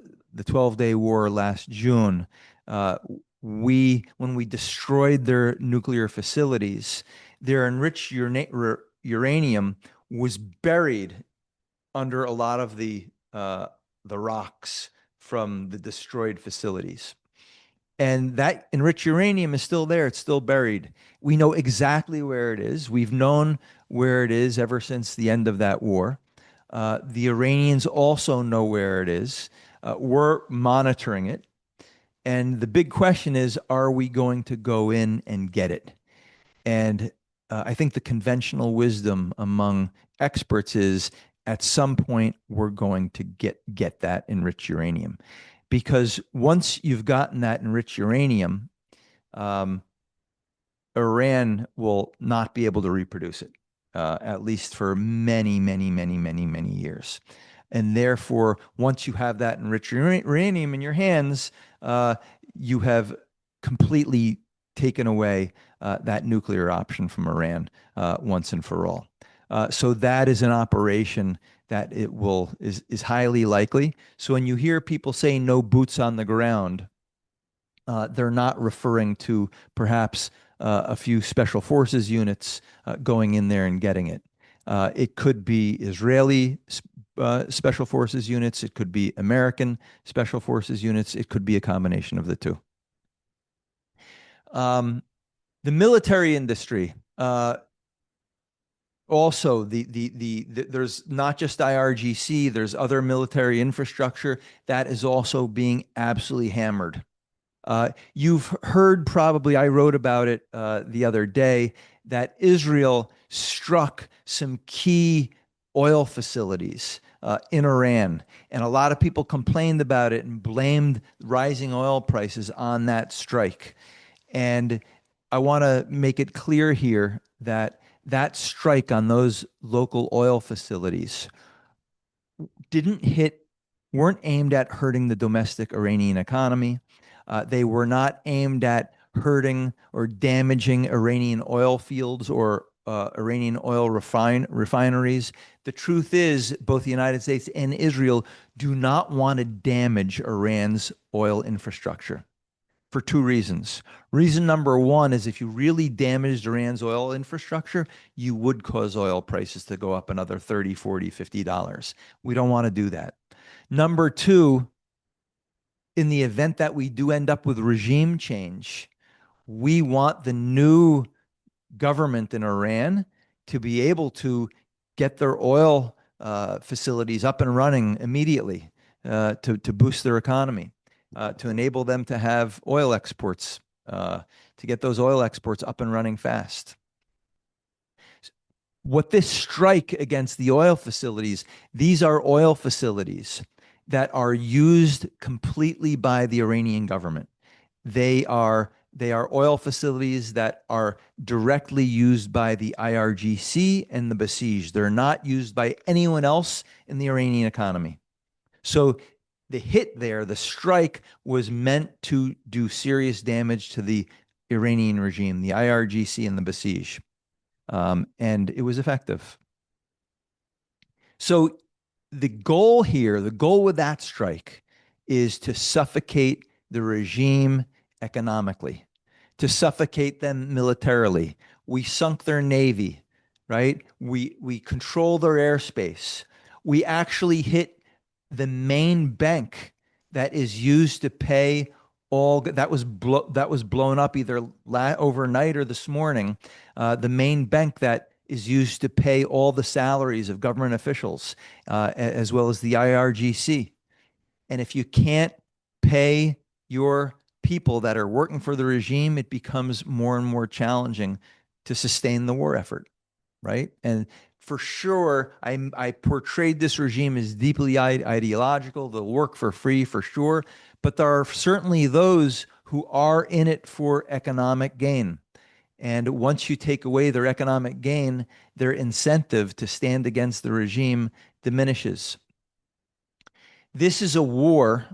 A: 12-day war last June, when we destroyed their nuclear facilities, their enriched uranium was buried under a lot of the rocks from the destroyed facilities. And that enriched uranium is still there. It's still buried. We know exactly where it is. We've known where it is ever since the end of that war. The Iranians also know where it is. We're monitoring it. And the big question is, are we going to go in and get it? And I think the conventional wisdom among experts is at some point we're going to get that enriched uranium. Because once you've gotten that enriched uranium, Iran will not be able to reproduce it, at least for many, many, many, many, many years. And therefore, once you have that enriched uranium in your hands, you have completely taken away that nuclear option from Iran once and for all. So that is an operation that is highly likely. So when you hear people say no boots on the ground, they're not referring to perhaps a few special forces units going in there and getting it. It could be Israeli special forces units. It could be American special forces units. It could be a combination of the two. The military industry. Also, there's not just IRGC, there's other military infrastructure that is also being absolutely hammered. You've heard probably, I wrote about it the other day, that Israel struck some key oil facilities in Iran. And a lot of people complained about it and blamed rising oil prices on that strike. And I want to make it clear here that that strike on those local oil facilities weren't aimed at hurting the domestic Iranian economy. They were not aimed at hurting or damaging Iranian oil fields or Iranian oil refineries. The truth is, both the United States and Israel do not want to damage Iran's oil infrastructure for two reasons. Reason number one is if you really damaged Iran's oil infrastructure, you would cause oil prices to go up another $30, $40, $50. We don't want to do that. Number two, in the event that we do end up with regime change, we want the new government in Iran to be able to get their oil facilities up and running immediately to boost their economy. To enable them to have oil exports, to get those oil exports up and running fast. What this strike against the oil facilities, these are oil facilities that are used completely by the Iranian government. They are oil facilities that are directly used by the IRGC and the Basij. They're not used by anyone else in the Iranian economy. So the hit there, the strike, was meant to do serious damage to the Iranian regime, the IRGC and the Basij. And it was effective. So the goal here, the goal with that strike is to suffocate the regime economically, to suffocate them militarily. We sunk their navy, right? We control their airspace. We actually hit the main bank that is used to pay that was blown up either overnight or this morning. The main bank that is used to pay all the salaries of government officials, as well as the IRGC. And if you can't pay your people that are working for the regime, it becomes more and more challenging to sustain the war effort, right? And for sure, I portrayed this regime as deeply ideological. They'll work for free for sure, but there are certainly those who are in it for economic gain. And once you take away their economic gain, their incentive to stand against the regime diminishes. This is a war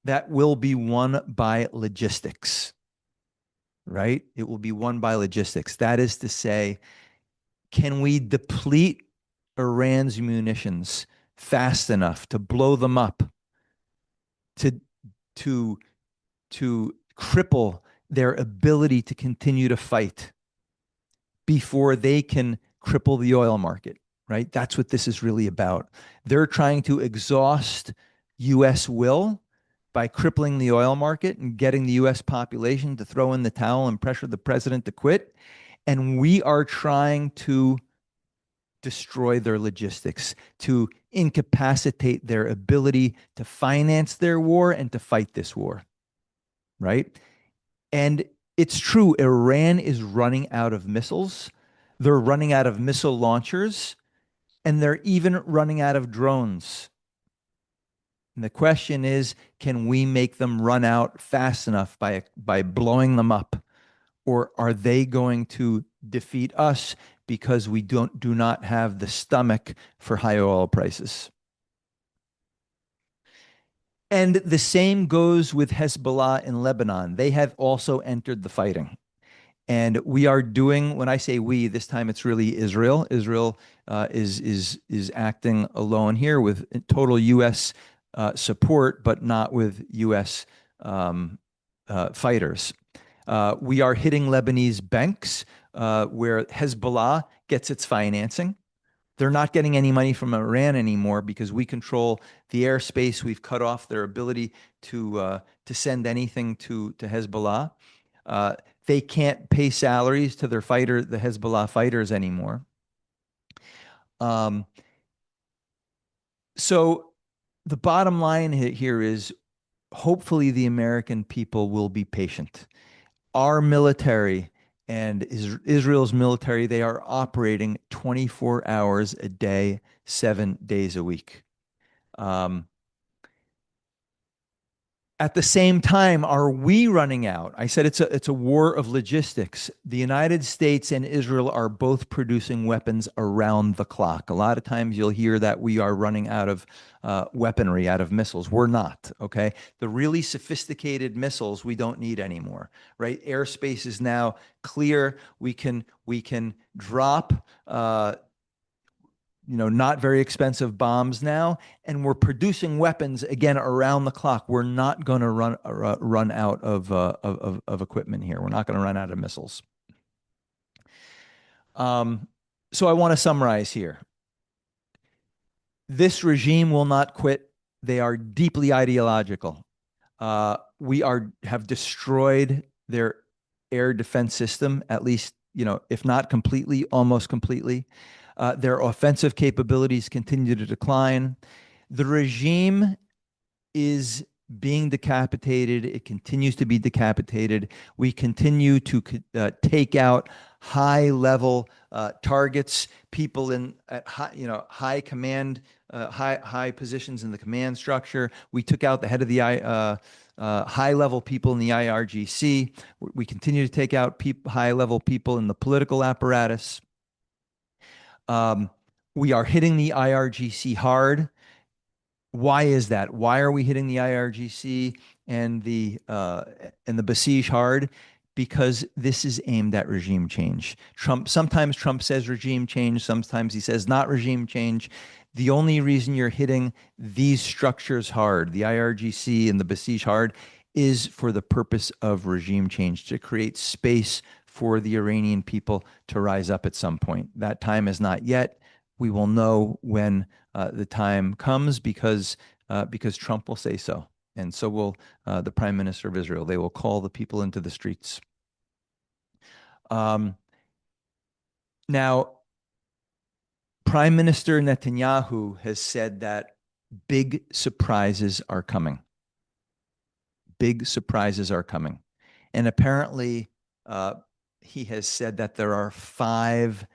A: that will be won by logistics, right? It will be won by logistics. That is to say, can we deplete Iran's munitions fast enough to blow them up, to to to cripple their ability to continue to fight before they can cripple the oil market, right? That's what this is really about. They're trying to exhaust US will by crippling the oil market and getting the US population to throw in the towel and pressure the president to quit. And we are trying to destroy their logistics, to incapacitate their ability to finance their war and to fight this war, right? And it's true, Iran is running out of missiles. They're running out of missile launchers, and they're even running out of drones. And the question is, can we make them run out fast enough by blowing them up? Or are they going to defeat us because we do not have the stomach for high oil prices? And the same goes with Hezbollah in Lebanon. They have also entered the fighting. And we are doing, when I say we, this time it's really Israel. Israel is acting alone here with total U.S. Support, but not with U.S. Fighters. We are hitting Lebanese banks where Hezbollah gets its financing. They're not getting any money from Iran anymore because we control the airspace. We've cut off their ability to send anything to Hezbollah. They can't pay salaries to the Hezbollah fighters anymore. So the bottom line here is hopefully the American people will be patient. Our military and Israel's military, they are operating 24 hours a day, 7 days a week. At the same time, are we running out? I said it's a war of logistics. The United States and Israel are both producing weapons around the clock. A lot of times you'll hear that we are running out of weaponry, out of missiles. We're not, okay? The really sophisticated missiles we don't need anymore, right? Airspace is now clear. We can drop not very expensive bombs now, and we're producing weapons again around the clock. We're not going to run out of equipment here. We're not going to run out of missiles. So I want to summarize here. This regime will not quit. They are deeply ideological. We have destroyed their air defense system, at least, if not completely, almost completely. Their offensive capabilities continue to decline. The regime is being decapitated. It continues to be decapitated. We continue to take out high-level targets, people at high command, high positions in the command structure. We took out the head of the high-level people in the IRGC. We continue to take out high-level people in the political apparatus. We are hitting the IRGC hard. Why is that? Why are we hitting the IRGC and the Basij hard? Because this is aimed at regime change. Sometimes Trump says regime change, sometimes he says not regime change. The only reason you're hitting these structures hard, the IRGC and the Basij hard, is for the purpose of regime change, to create space for the Iranian people to rise up at some point. That time is not yet. We will know when the time comes because Trump will say so. And so will the Prime Minister of Israel. They will call the people into the streets. Um, Now, Prime Minister Netanyahu has said that big surprises are coming. Big surprises are coming. And apparently, uh, he has said that there are 5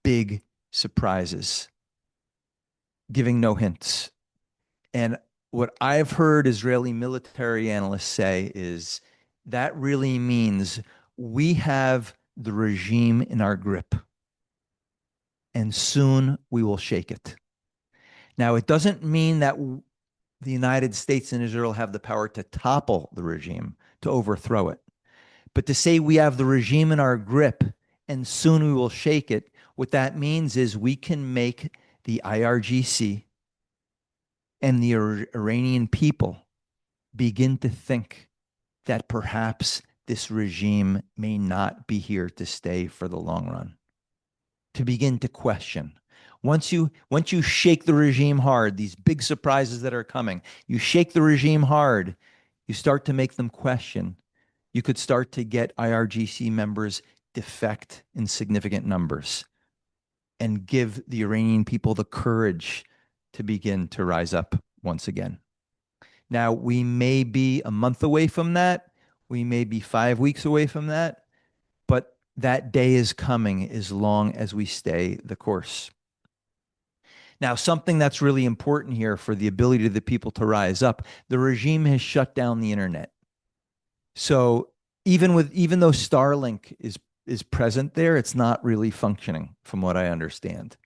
A: big surprises, giving no hints. And what I've heard Israeli military analysts say is that really means we have the regime in our grip, and soon we will shake it. Now, it doesn't mean that the United States and Israel have the power to topple the regime, to overthrow it. But to say we have the regime in our grip and soon we will shake it, what that means is we can make the IRGC and the Iranian people begin to think that perhaps this regime may not be here to stay for the long run, to begin to question. Once you shake the regime hard, these big surprises that are coming, you shake the regime hard, you start to make them question. You could start to get IRGC members defect in significant numbers and give the Iranian people the courage to begin to rise up once again. Now, we may be a month away from that. We may be 5 weeks away from that, but that day is coming as long as we stay the course. Now, something that's really important here for the ability of the people to rise up, the regime has shut down the internet. So even though Starlink is present there, it's not really functioning from what I understand.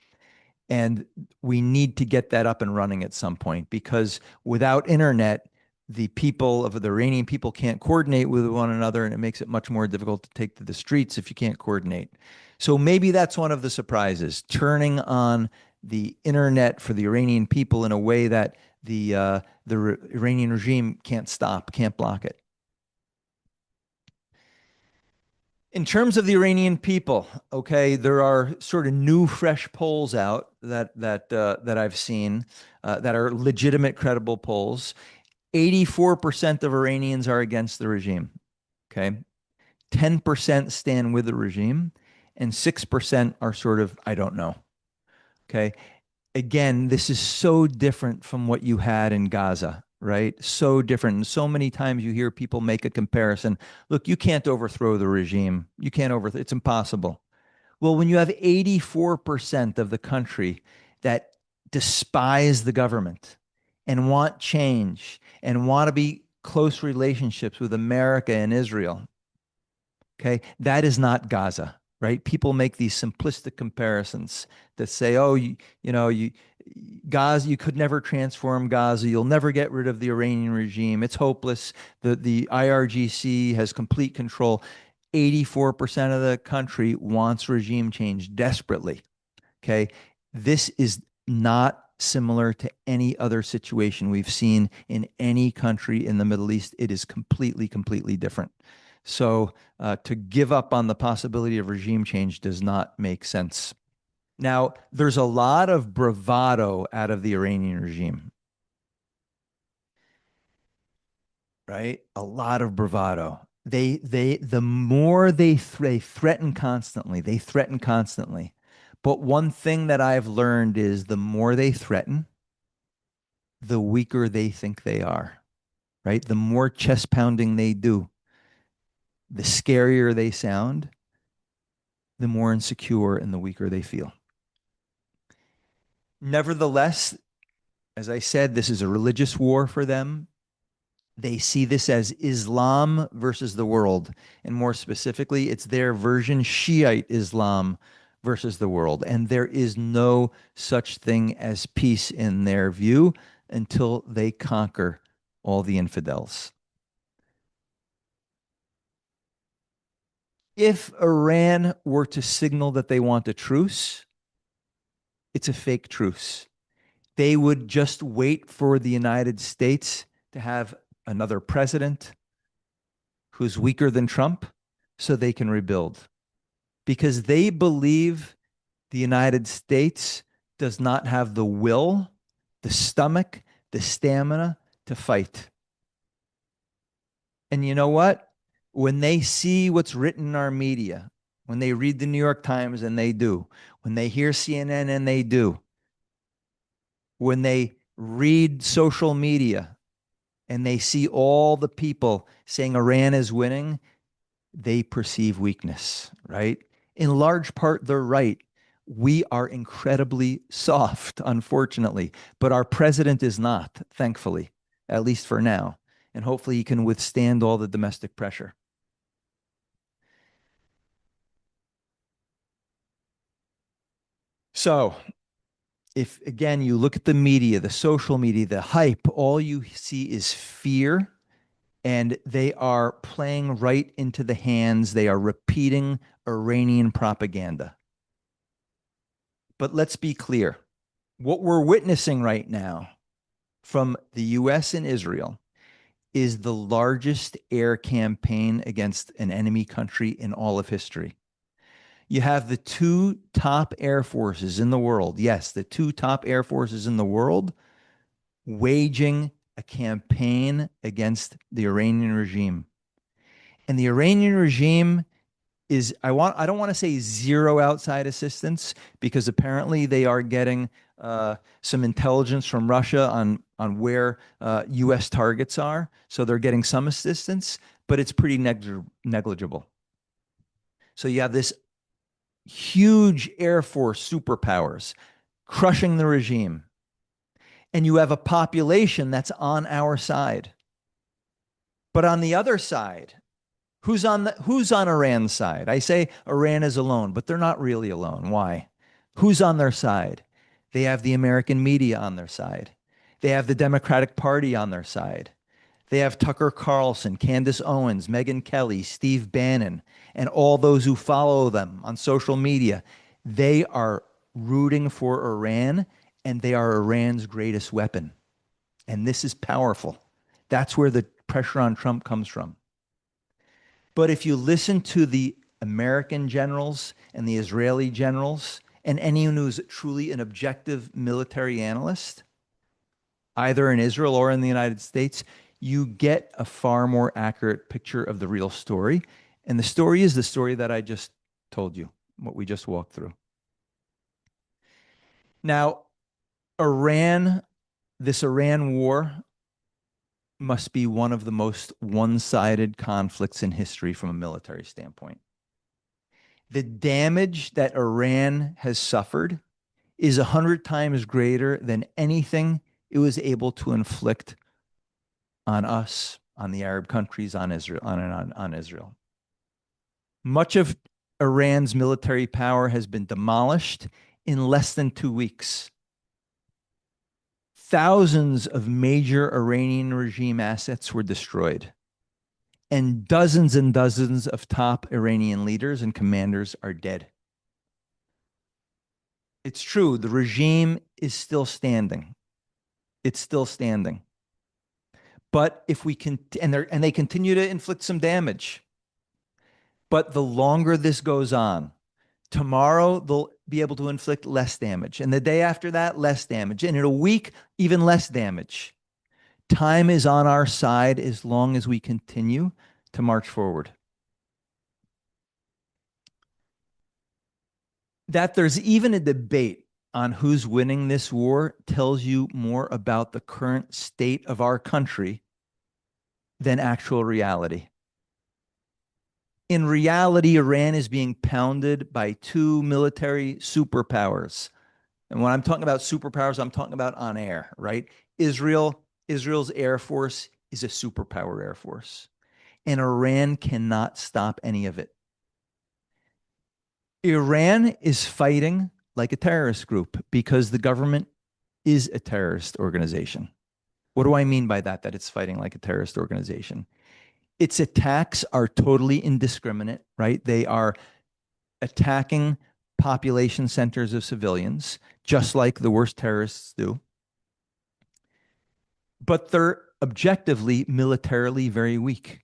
A: And we need to get that up and running at some point, because without internet, the people of the Iranian people can't coordinate with one another, and it makes it much more difficult to take to the streets if you can't coordinate. So maybe that's one of the surprises, turning on the internet for the Iranian people in a way that the Iranian regime can't stop, can't block it. In terms of the Iranian people, okay, there are sort of new, fresh polls out that I've seen that are legitimate, credible polls. 84% of Iranians are against the regime. Okay, 10% stand with the regime, and 6% are sort of I don't know. Okay, again, this is so different from what you had in Gaza, right? So different. And so many times you hear people make a comparison. Look, you can't overthrow the regime. You can't overthrow, it's impossible. Well, when you have 84% of the country that despise the government and want change and want to be close relationships with America and Israel, okay, that is not Gaza, right? People make these simplistic comparisons that say, oh, Gaza, you could never transform Gaza. You'll never get rid of the Iranian regime. It's hopeless. The IRGC has complete control. 84% of the country wants regime change desperately. Okay. This is not similar to any other situation we've seen in any country in the Middle East. It is completely, completely different. So to give up on the possibility of regime change does not make sense. Now, there's a lot of bravado out of the Iranian regime, right? A lot of bravado. The more they threaten constantly, they threaten constantly. But one thing that I've learned is the more they threaten, the weaker they think they are, right? The more chest pounding they do, the scarier they sound, the more insecure and the weaker they feel. Nevertheless, as I said, this is a religious war for them. They see this as Islam versus the world. And more specifically, it's their version, Shiite Islam versus the world. And there is no such thing as peace in their view until they conquer all the infidels. If Iran were to signal that they want a truce, it's a fake truce. They would just wait for the United States to have another president who's weaker than Trump so they can rebuild. Because they believe the United States does not have the will, the stomach, the stamina to fight. And you know what? When they see what's written in our media, when they read the New York Times and they do, when they hear CNN and they do, when they read social media and they see all the people saying Iran is winning, they perceive weakness, right? In large part, they're right. We are incredibly soft, unfortunately, but our president is not, thankfully, at least for now. And hopefully he can withstand all the domestic pressure. So, if again you look at the media, the social media, the hype, all you see is fear, and they are playing right into the hands. They are repeating Iranian propaganda. But let's be clear, what we're witnessing right now from the US and Israel is the largest air campaign against an enemy country in all of history. You have the two top air forces in the world. Yes, the two top air forces in the world waging a campaign against the Iranian regime. And the Iranian regime is I don't want to say zero outside assistance, because apparently they are getting some intelligence from Russia on where U.S. targets are, so they're getting some assistance, but it's pretty negligible. So you have this huge air force superpowers crushing the regime, and you have a population that's on our side. But on the other side, who's on Iran's side? I say Iran is alone, but they're not really alone. Why? Who's on their side? They have the American media on their side. They have the Democratic Party on their side. They have Tucker Carlson, Candace Owens, Megyn Kelly, Steve Bannon, and all those who follow them on social media. They are rooting for Iran, and they are Iran's greatest weapon. And this is powerful. That's where the pressure on Trump comes from. But if you listen to the American generals and the Israeli generals and anyone who's truly an objective military analyst, either in Israel or in the United States, you get a far more accurate picture of the real story. And the story is the story that I just told you, what we just walked through. Now, Iran, this Iran war must be one of the most one-sided conflicts in history from a military standpoint. The damage that Iran has suffered is 100 times greater than anything it was able to inflict on us, on the Arab countries, on Israel, on Israel. Much of Iran's military power has been demolished in less than 2 weeks. Thousands of major Iranian regime assets were destroyed, and dozens of top Iranian leaders and commanders are dead. It's true, the regime is still standing. It's still standing. But if we can, and they continue to inflict some damage. But the longer this goes on, tomorrow they'll be able to inflict less damage. And the day after that, less damage. And in a week, even less damage. Time is on our side as long as we continue to march forward. That there's even a debate on who's winning this war tells you more about the current state of our country than actual reality. In reality, Iran is being pounded by two military superpowers. And when I'm talking about superpowers, I'm talking about on air, right? Israel's Air Force is a superpower Air Force, and Iran cannot stop any of it. Iran is fighting like a terrorist group because the government is a terrorist organization. What do I mean by that? That it's fighting like a terrorist organization. Its attacks are totally indiscriminate, right? They are attacking population centers of civilians, just like the worst terrorists do. But they're objectively, militarily very weak.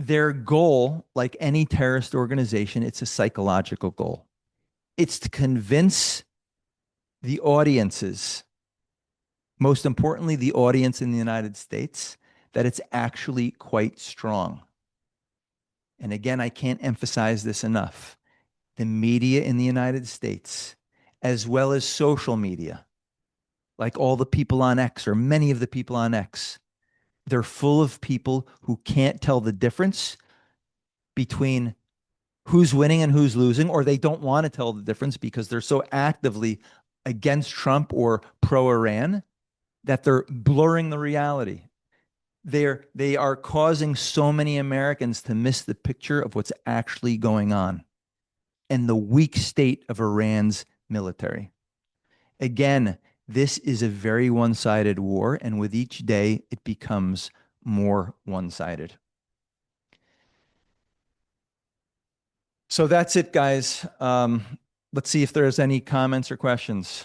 A: Their goal, like any terrorist organization, it's a psychological goal. It's to convince the audiences, most importantly, the audience in the United States, that it's actually quite strong. And again, I can't emphasize this enough. The media in the United States, as well as social media, like all the people on X or many of the people on X, they're full of people who can't tell the difference between who's winning and who's losing, or they don't want to tell the difference because they're so actively against Trump or pro Iran that they're blurring the reality. They are causing so many Americans to miss the picture of what's actually going on and the weak state of Iran's military. Again, this is a very one sided war, and with each day, it becomes more one sided. So that's it, guys. Let's see if there's any comments or questions.